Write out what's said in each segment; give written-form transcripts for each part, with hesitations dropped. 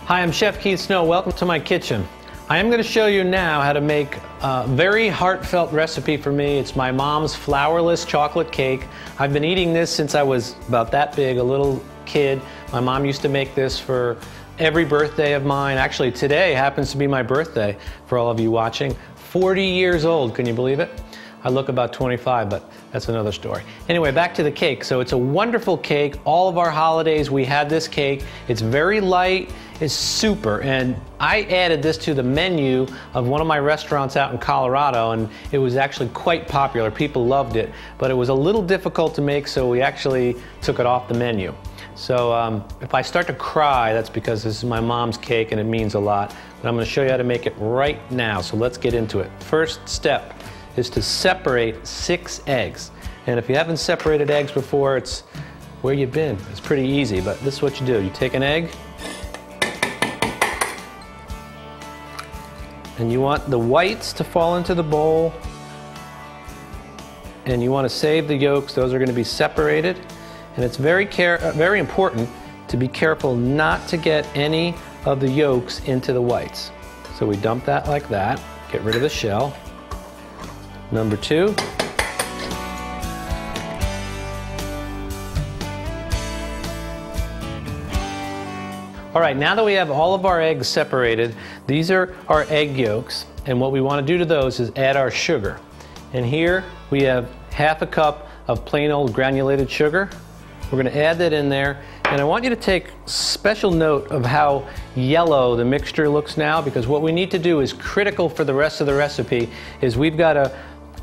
Hi, I'm Chef Keith Snow. Welcome to my kitchen. I am going to show you now how to make a very heartfelt recipe for me. It's my mom's flourless chocolate cake. I've been eating this since I was about that big, a little kid. My mom used to make this for every birthday of mine. Actually, today happens to be my birthday for all of you watching. 40 years old, can you believe it? I look about 25, but that's another story. Anyway, back to the cake. So it's a wonderful cake. All of our holidays, we had this cake. It's very light, it's super. And I added this to the menu of one of my restaurants out in Colorado, and it was actually quite popular. People loved it, but it was a little difficult to make, so we actually took it off the menu. So if I start to cry, that's because this is my mom's cake and it means a lot. But I'm going to show you how to make it right now, so let's get into it. First step is to separate 6 eggs. And if you haven't separated eggs before, it's where you've been. It's pretty easy, but this is what you do. You take an egg, and you want the whites to fall into the bowl, and you want to save the yolks. Those are going to be separated. And it's very important to be careful not to get any of the yolks into the whites. So we dump that like that, get rid of the shell. Number 2. All right, now that we have all of our eggs separated, these are our egg yolks, and what we want to do to those is add our sugar. And here we have half a cup of plain old granulated sugar. We're going to add that in there, and I want you to take special note of how yellow the mixture looks now, because what we need to do is critical for the rest of the recipe is we've got to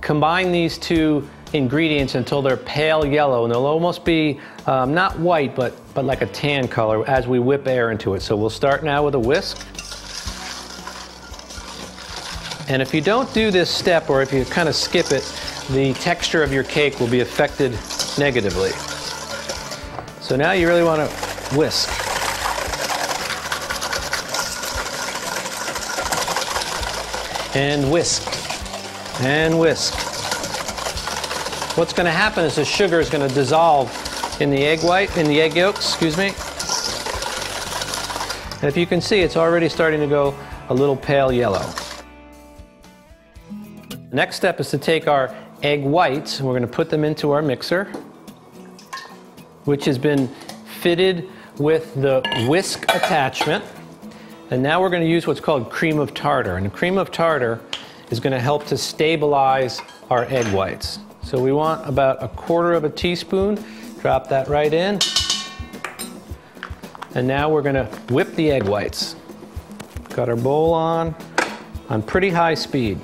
combine these two ingredients until they're pale yellow, and they'll almost be not white, but like a tan color as we whip air into it. So we'll start now with a whisk. And if you don't do this step, or if you kind of skip it, the texture of your cake will be affected negatively. So now you really want to whisk. And whisk. And whisk. What's going to happen is the sugar is going to dissolve in the egg yolks, excuse me. And if you can see, it's already starting to go a little pale yellow. The next step is to take our egg whites, and we're going to put them into our mixer, which has been fitted with the whisk attachment. And now we're going to use what's called cream of tartar. And the cream of tartar is going to help to stabilize our egg whites. So we want about 1/4 teaspoon. Drop that right in. And now we're going to whip the egg whites. Got our bowl on pretty high speed.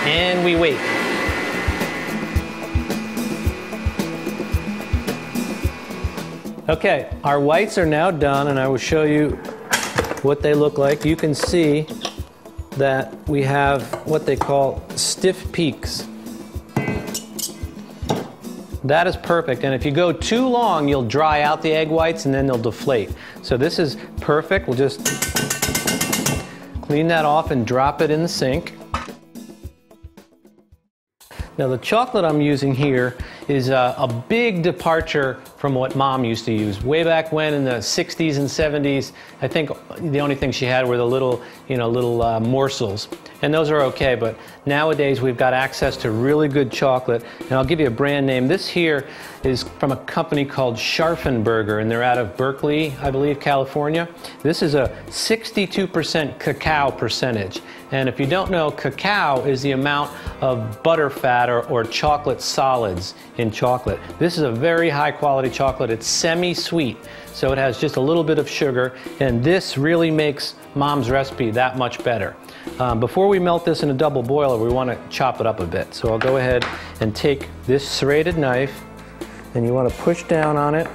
And we wait. Okay, our whites are now done, and I will show you what they look like. You can see that we have what they call stiff peaks. That is perfect, and if you go too long, you'll dry out the egg whites and then they'll deflate. So this is perfect. We'll just clean that off and drop it in the sink. Now the chocolate I'm using here is a big departure from what Mom used to use. Way back when in the 60s and 70s, I think the only thing she had were the little morsels. And those are okay, but nowadays we've got access to really good chocolate. And I'll give you a brand name. This here is from a company called Scharfenberger, and they're out of Berkeley, I believe, California. This is a 62% cacao percentage. And if you don't know, cacao is the amount of butter fat or chocolate solids in chocolate. This is a very high quality chocolate. It's semi-sweet, so it has just a little bit of sugar, and this really makes Mom's recipe that much better. Before we melt this in a double boiler, we want to chop it up a bit. So I'll go ahead and take this serrated knife, and you want to push down on it.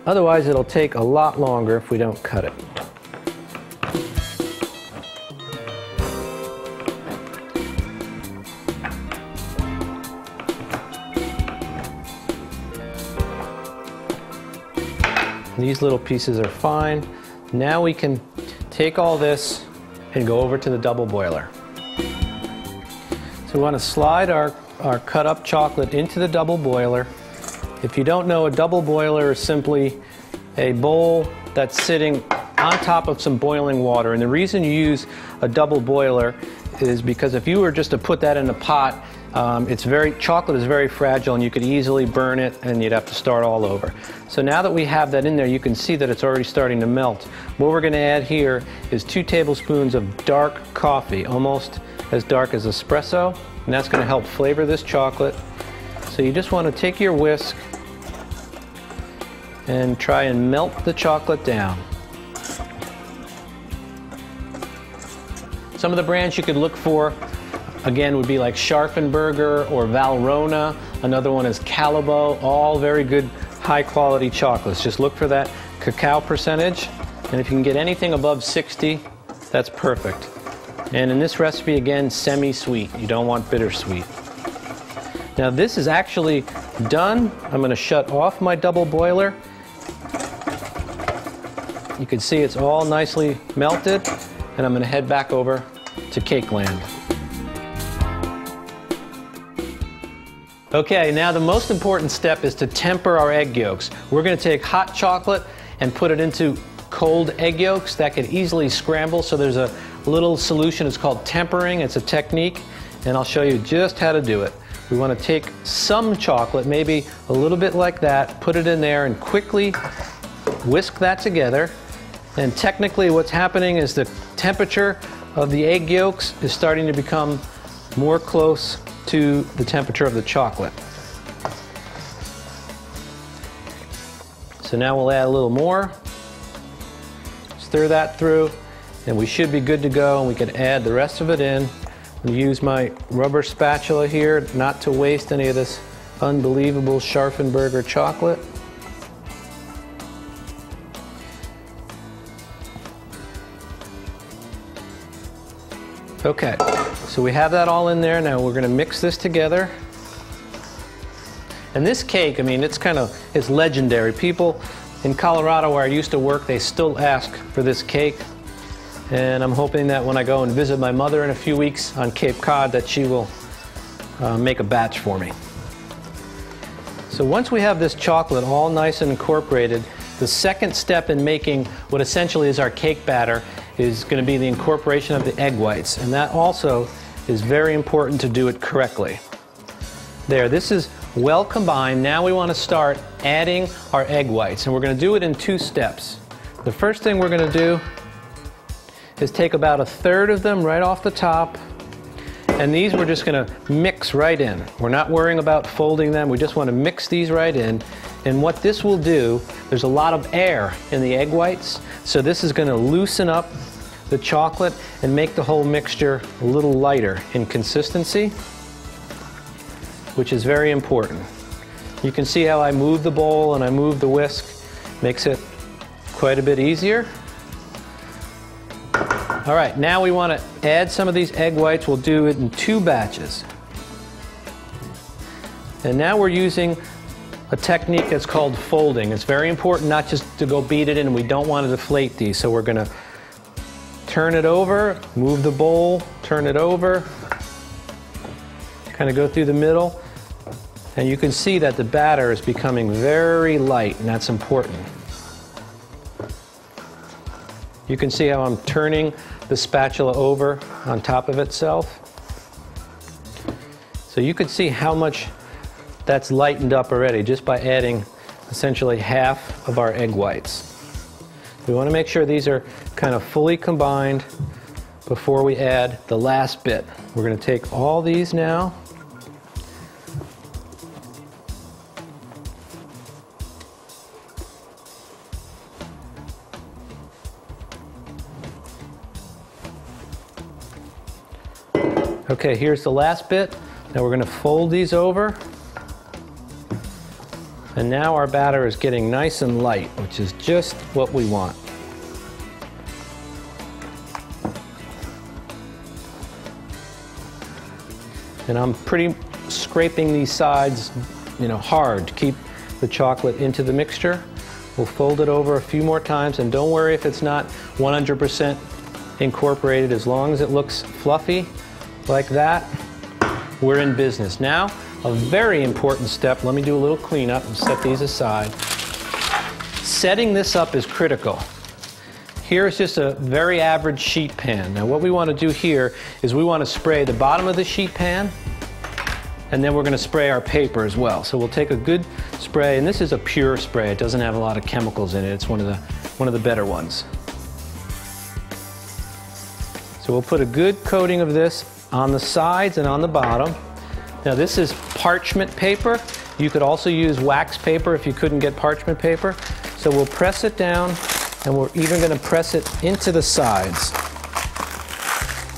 Otherwise, it'll take a lot longer if we don't cut it. These little pieces are fine. Now we can take all this and go over to the double boiler. So we want to slide our cut up chocolate into the double boiler. If you don't know, a double boiler is simply a bowl that's sitting on top of some boiling water. And the reason you use a double boiler is because if you were just to put that in a pot, chocolate is very fragile and you could easily burn it and you'd have to start all over. So now that we have that in there, you can see that it's already starting to melt. What we're going to add here is 2 tablespoons of dark coffee, almost as dark as espresso, and that's going to help flavor this chocolate. So you just want to take your whisk and try and melt the chocolate down. Some of the brands you could look for, again, would be like Scharfenberger or Valrhona. Another one is Callebaut, all very good high quality chocolates. Just look for that cacao percentage, and if you can get anything above 60, that's perfect. And in this recipe, again, semi-sweet. You don't want bittersweet. Now this is actually done. I'm going to shut off my double boiler. You can see it's all nicely melted, and I'm going to head back over to Cake Land. Okay, now the most important step is to temper our egg yolks. We're going to take hot chocolate and put it into cold egg yolks. That could easily scramble, so there's a little solution. It's called tempering. It's a technique, and I'll show you just how to do it. We want to take some chocolate, maybe a little bit like that, put it in there and quickly whisk that together. And technically what's happening is the temperature of the egg yolks is starting to become more close to the temperature of the chocolate. So now we'll add a little more, stir that through, and we should be good to go, and we can add the rest of it in. I'm going to use my rubber spatula here not to waste any of this unbelievable Scharfenberger chocolate. Okay, so we have that all in there. Now we're going to mix this together. And this cake, I mean, it's legendary. People in Colorado where I used to work, they still ask for this cake. And I'm hoping that when I go and visit my mother in a few weeks on Cape Cod, that she will make a batch for me. So once we have this chocolate all nice and incorporated, the second step in making what essentially is our cake batter is going to be the incorporation of the egg whites. And that also is very important to do it correctly. There, this is well combined. Now we want to start adding our egg whites, and we're going to do it in 2 steps. The first thing we're going to do is take about 1/3 of them right off the top, and these we're just going to mix right in. We're not worrying about folding them. We just want to mix these right in. And what this will do, there's a lot of air in the egg whites, so this is going to loosen up the chocolate and make the whole mixture a little lighter in consistency, which is very important. You can see how I move the bowl and I move the whisk. Makes it quite a bit easier. All right, now we want to add some of these egg whites. We'll do it in 2 batches. And now we're using a technique that's called folding. It's very important not just to go beat it in. We don't want to deflate these. So we're going to turn it over, move the bowl, turn it over, kind of go through the middle. And you can see that the batter is becoming very light, and that's important. You can see how I'm turning the spatula over on top of itself. So you can see how much that's lightened up already just by adding essentially half of our egg whites. We want to make sure these are kind of fully combined before we add the last bit. We're going to take all these now. Okay, here's the last bit. Now we're going to fold these over. And now our batter is getting nice and light, which is just what we want. And I'm scraping these sides, hard to keep the chocolate into the mixture. We'll fold it over a few more times, and don't worry if it's not 100% incorporated. As long as it looks fluffy like that, we're in business. Now, a very important step, let me do a little cleanup and set these aside. Setting this up is critical. Here's just a very average sheet pan. Now what we want to do here is we want to spray the bottom of the sheet pan, and then we're going to spray our paper as well. So we'll take a good spray, and this is a pure spray. It doesn't have a lot of chemicals in it. It's one of the better ones. So we'll put a good coating of this on the sides and on the bottom. Now this is parchment paper. You could also use wax paper if you couldn't get parchment paper. So we'll press it down, and we're even going to press it into the sides.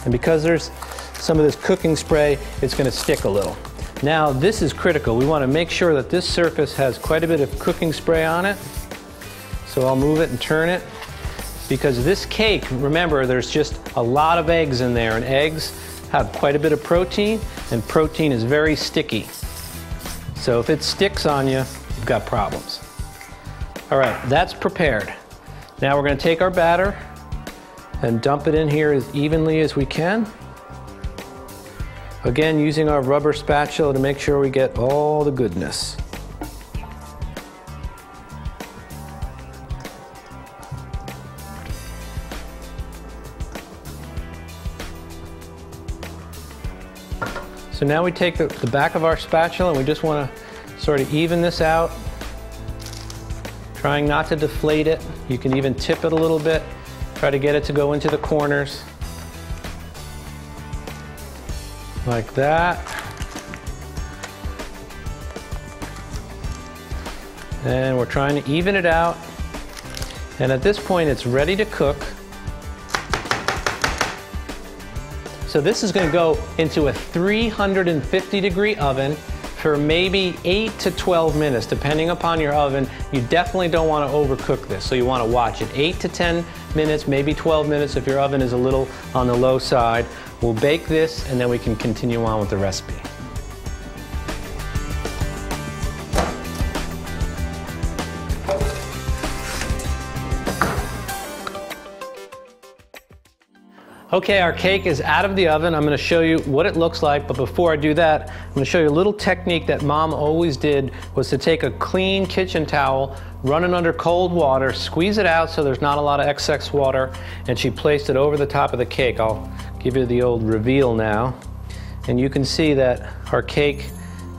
And because there's some of this cooking spray, it's going to stick a little. Now this is critical. We want to make sure that this surface has quite a bit of cooking spray on it. So I'll move it and turn it. Because this cake, remember, there's just a lot of eggs in there, and eggs have quite a bit of protein, and protein is very sticky. So if it sticks on you, you've got problems. All right, that's prepared. Now we're going to take our batter and dump it in here as evenly as we can. Again, using our rubber spatula to make sure we get all the goodness. So now we take the back of our spatula and we just want to sort of even this out, trying not to deflate it. You can even tip it a little bit, try to get it to go into the corners. Like that. And we're trying to even it out. And at this point it's ready to cook. So this is going to go into a 350-degree oven for maybe 8 to 12 minutes, depending upon your oven. You definitely don't want to overcook this, so you want to watch it. 8 to 10 minutes, maybe 12 minutes if your oven is a little on the low side. We'll bake this, and then we can continue on with the recipe. Okay, our cake is out of the oven. I'm going to show you what it looks like, but before I do that, I'm going to show you a little technique that Mom always did, was to take a clean kitchen towel, run it under cold water, squeeze it out so there's not a lot of excess water, and she placed it over the top of the cake. I'll give you the old reveal now. And you can see that our cake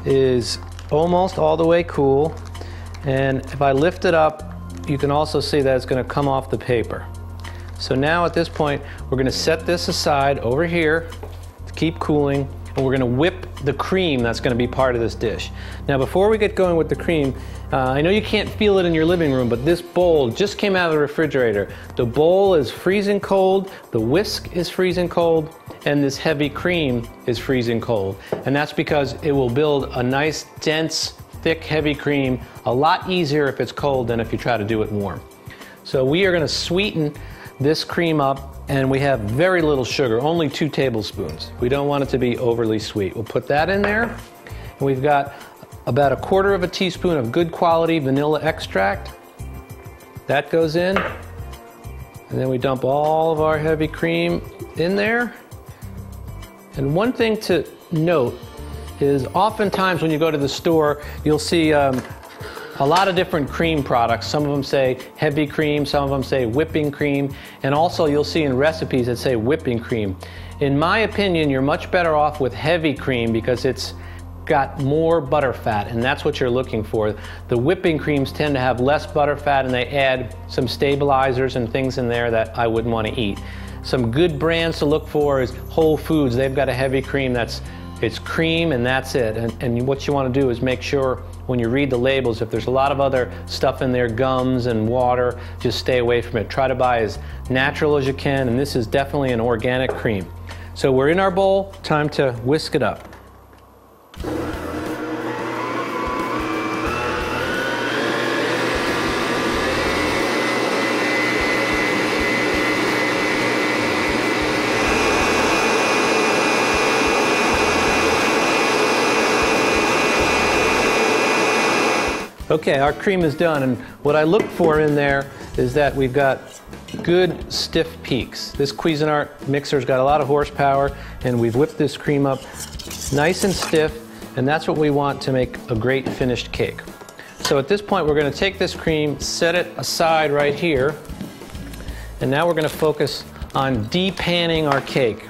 is almost all the way cool. And if I lift it up, you can also see that it's going to come off the paper. So now at this point, we're going to set this aside over here to keep cooling, and we're going to whip the cream that's going to be part of this dish. Now before we get going with the cream, I know you can't feel it in your living room, but this bowl just came out of the refrigerator. The bowl is freezing cold, the whisk is freezing cold, and this heavy cream is freezing cold. And that's because it will build a nice, dense, thick, heavy cream a lot easier if it's cold than if you try to do it warm. So we are going to sweeten this cream up, and we have very little sugar, only 2 tablespoons. We don't want it to be overly sweet. We'll put that in there, and we've got about 1/4 teaspoon of good quality vanilla extract. That goes in, and then we dump all of our heavy cream in there. And one thing to note is oftentimes when you go to the store, you'll see a lot of different cream products. Some of them say heavy cream, some of them say whipping cream, and also you'll see in recipes that say whipping cream. In my opinion, you're much better off with heavy cream because it's got more butter fat, and that's what you're looking for. The whipping creams tend to have less butter fat, and they add some stabilizers and things in there that I wouldn't want to eat. Some good brands to look for is Whole Foods. They've got a heavy cream it's cream and that's it. And what you want to do is make sure when you read the labels, if there's a lot of other stuff in there, gums and water, just stay away from it. Try to buy as natural as you can, and this is definitely an organic cream. So we're in our bowl, time to whisk it up. Okay, our cream is done, and what I look for in there is that we've got good stiff peaks. This Cuisinart mixer's got a lot of horsepower, and we've whipped this cream up nice and stiff, and that's what we want to make a great finished cake. So at this point, we're going to take this cream, set it aside right here, and now we're going to focus on depanning our cake.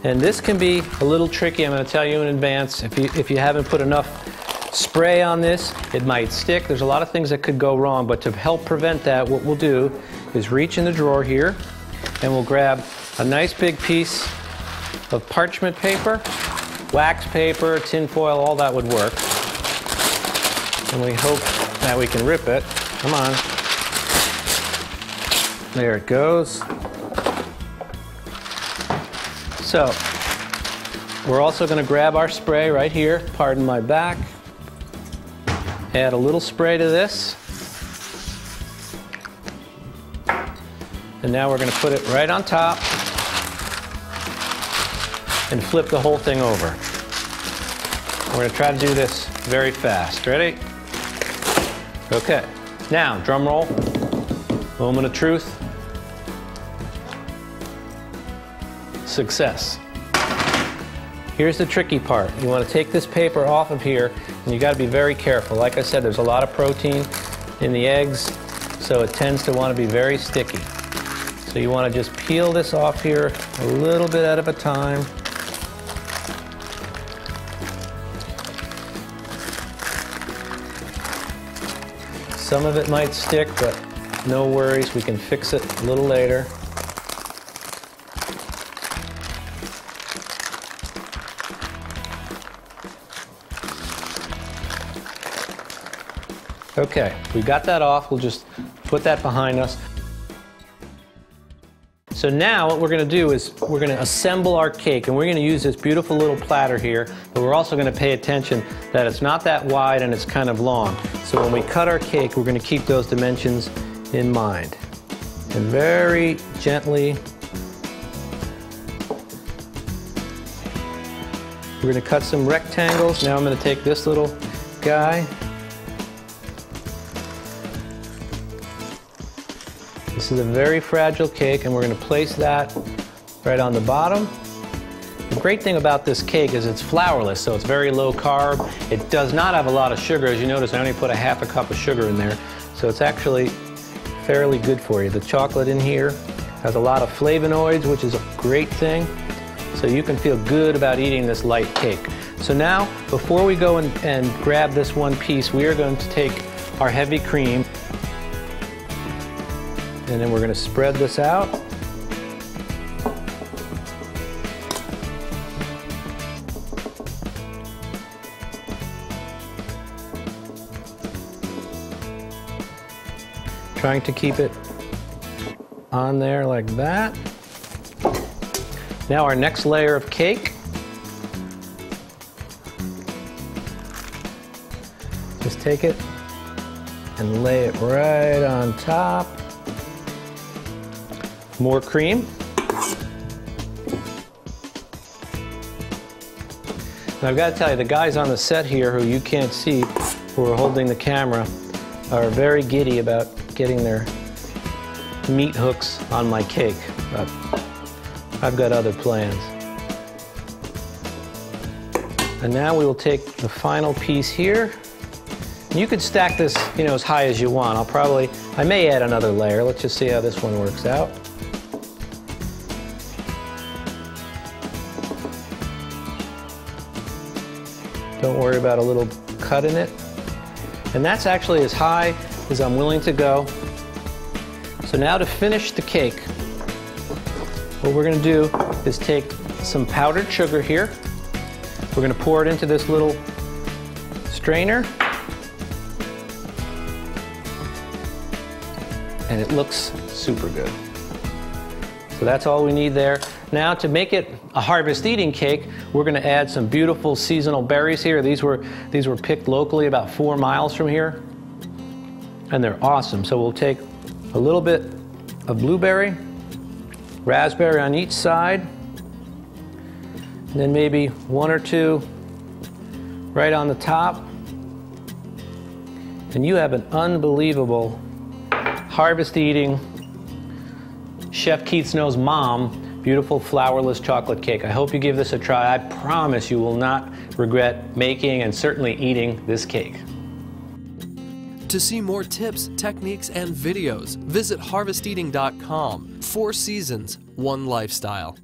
And this can be a little tricky, I'm going to tell you in advance. If you haven't put enough spray on this, it might stick. There's a lot of things that could go wrong, but to help prevent that, what we'll do is reach in the drawer here, and we'll grab a nice big piece of parchment paper, wax paper, tin foil, all that would work. And we hope that we can rip it. Come on. There it goes. So, we're also going to grab our spray right here, pardon my back. Add a little spray to this. And now we're going to put it right on top and flip the whole thing over. We're going to try to do this very fast. Ready? Okay. Now, drum roll. Moment of truth. Success. Here's the tricky part. You want to take this paper off of here, and you got to be very careful. Like I said, there's a lot of protein in the eggs, so it tends to want to be very sticky. So you want to just peel this off here a little bit at a time. Some of it might stick, but no worries, we can fix it a little later. Okay, we got that off. We'll just put that behind us. So now what we're going to do is we're going to assemble our cake, and we're going to use this beautiful little platter here, but we're also going to pay attention that it's not that wide and it's kind of long. So when we cut our cake, we're going to keep those dimensions in mind. And very gently, we're going to cut some rectangles. Now I'm going to take this little guy. This is a very fragile cake, and we're going to place that right on the bottom. The great thing about this cake is it's flourless, so it's very low carb. It does not have a lot of sugar. As you notice, I only put a half a cup of sugar in there, so it's actually fairly good for you. The chocolate in here has a lot of flavonoids, which is a great thing, so you can feel good about eating this light cake. So now, before we go and grab this one piece, we are going to take our heavy cream, and then we're going to spread this out. Trying to keep it on there like that. Now our next layer of cake. Just take it and lay it right on top. More cream. Now I've got to tell you, the guys on the set here who you can't see, who are holding the camera, are very giddy about getting their meat hooks on my cake, but I've got other plans. And now we will take the final piece here. You could stack this, as high as you want. I may add another layer. Let's just see how this one works out. Don't worry about a little cut in it. And that's actually as high as I'm willing to go. So now to finish the cake, what we're going to do is take some powdered sugar here. We're going to pour it into this little strainer. And it looks super good. So that's all we need there. Now to make it a harvest eating cake, we're going to add some beautiful seasonal berries here. These were picked locally about 4 miles from here. And they're awesome. So we'll take a little bit of blueberry, raspberry on each side, and then maybe 1 or 2 right on the top. and you have an unbelievable harvest eating Chef Keith Snow's mom beautiful flourless chocolate cake. I hope you give this a try. I promise you will not regret making and certainly eating this cake. To see more tips, techniques, and videos, visit harvesteating.com. 4 seasons, 1 lifestyle.